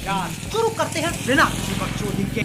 यार शुरू करते हैं बिना किसी बकचोदी के।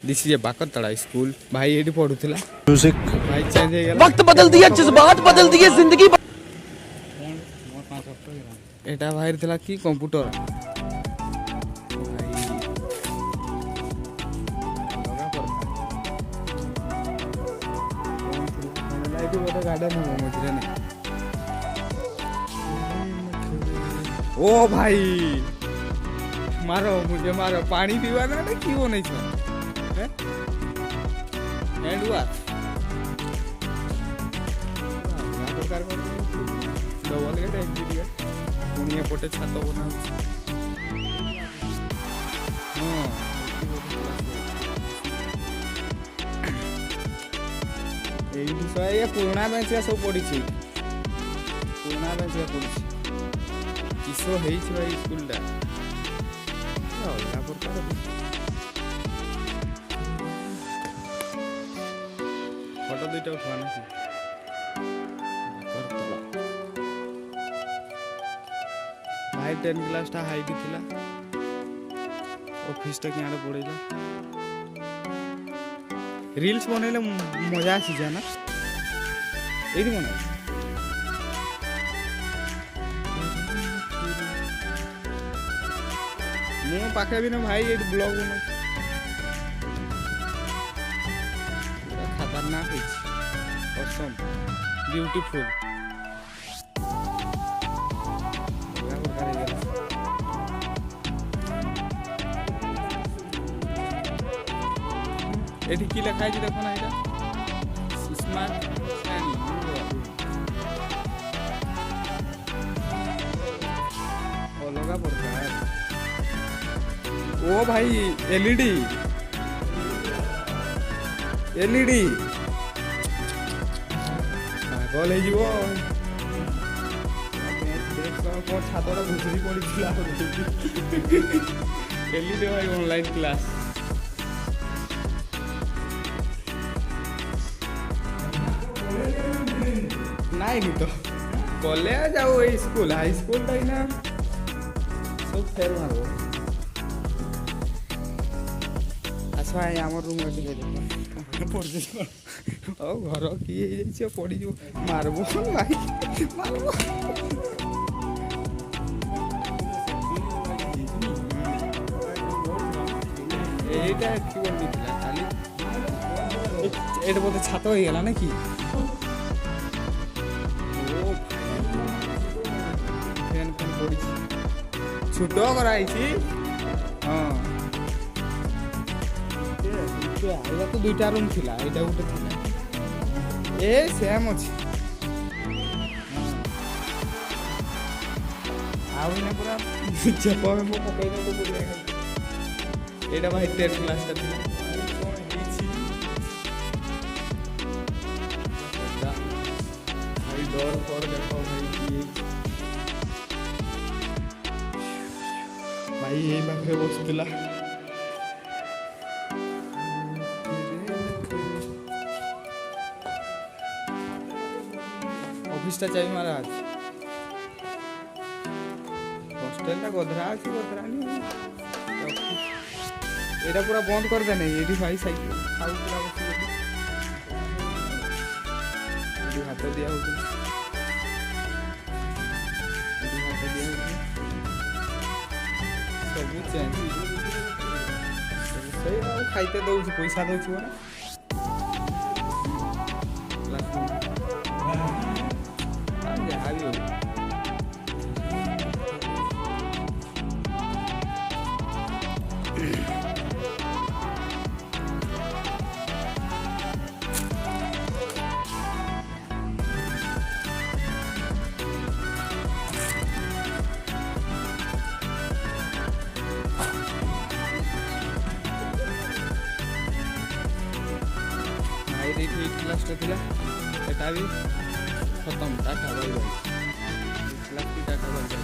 दिस इज ए बाकतड़ा स्कूल भाई एडी पढुथिला म्यूजिक भाई चेंज हो गया वक्त बदल दिया जज्बात बदल दिए जिंदगी एटा भाई थिला की कंप्यूटर ओ भाई मारो मुझे मारो पानी पीवाना ना क्यों नहीं था एंड हुआ डबल के टाइप दिया पुनिया पोटे छातो बना हां এই বিষয়ে পুরোনা বেঞ্চে সব পড়িছি পুরোনা বেঞ্চে পড়িছি কিসো হেইছি ভাই স্কুলটা ফটো দুইটা উঠা নাকি ভাই 10 ক্লাসটা হাইট ଥିଲା অফিসটা কি আরে পড়েলা রিলস বনাইলে মজা আসি জানা এইদি মনে মো পাখে বিনা ভাই এই ব্লগ বনাই खतरनाक है ऑसम ब्यूटीफुल एठी की लिखा है देखो ना এটা स्मार्ट स्टडी ओ लगा पड़ता है ओ भाई एलईडी एलईडी पागल है जीवो देख को छातरा घुसरी पड़िছিলা एलईडी भाई ऑनलाइन क्लास नहीं तो कॉलेज जाओ स्कूल हाई स्कूल टाइ ना सब फेर मारो आसवा हमर रूम में पड़ी घर किए पड़ी मारबो भाई मारबो এইটা কি বলছিলা খালি এটা বলতে ছাত হয়ে গেল নাকি ও ফ্যান ফ্যান পড়িছি ছোট করাইছি হ্যাঁ এটা তো দুইটা রুম ছিল এটা উঠে ছিল এ সেম আছে ଆଉ ନା ପୁରା ଚାପା ମେ ପକେଇ ଦେବୁ ପୁରା ଏଇଟା ଭାଇ 10 କ୍ଲାସଟା ଥିଲା ଭାଇ ଡର ପଡ ଦେଖ ଭାଇ ଭାଇ ଏଇ ପାଖରେ ବସିଥିଲା ऑफिसटा चाहिए महाराज हॉस्टेलटा गोधरा अच्छी गोधरा नहीं एटा पूरा बंद कर देने ये भाई साइकिल खाऊ पूरा बस ये हाथ दिया हो सब चेंज सही ना खाइते दो पैसा दो ना এইটি 8 ক্লাসটা ଥିଲା এটা ବି খতম টাটা বাই বাই ক্লাস কি টাটা বাই বাই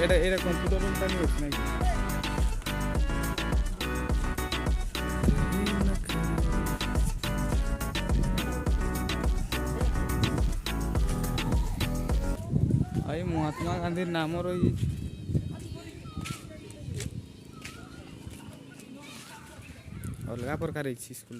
এটা এটা কম্পিউটার রুমটা নিয়ে আছে নাকি आई महात्मा गांधी नाम रही अलग प्रकार स्कूल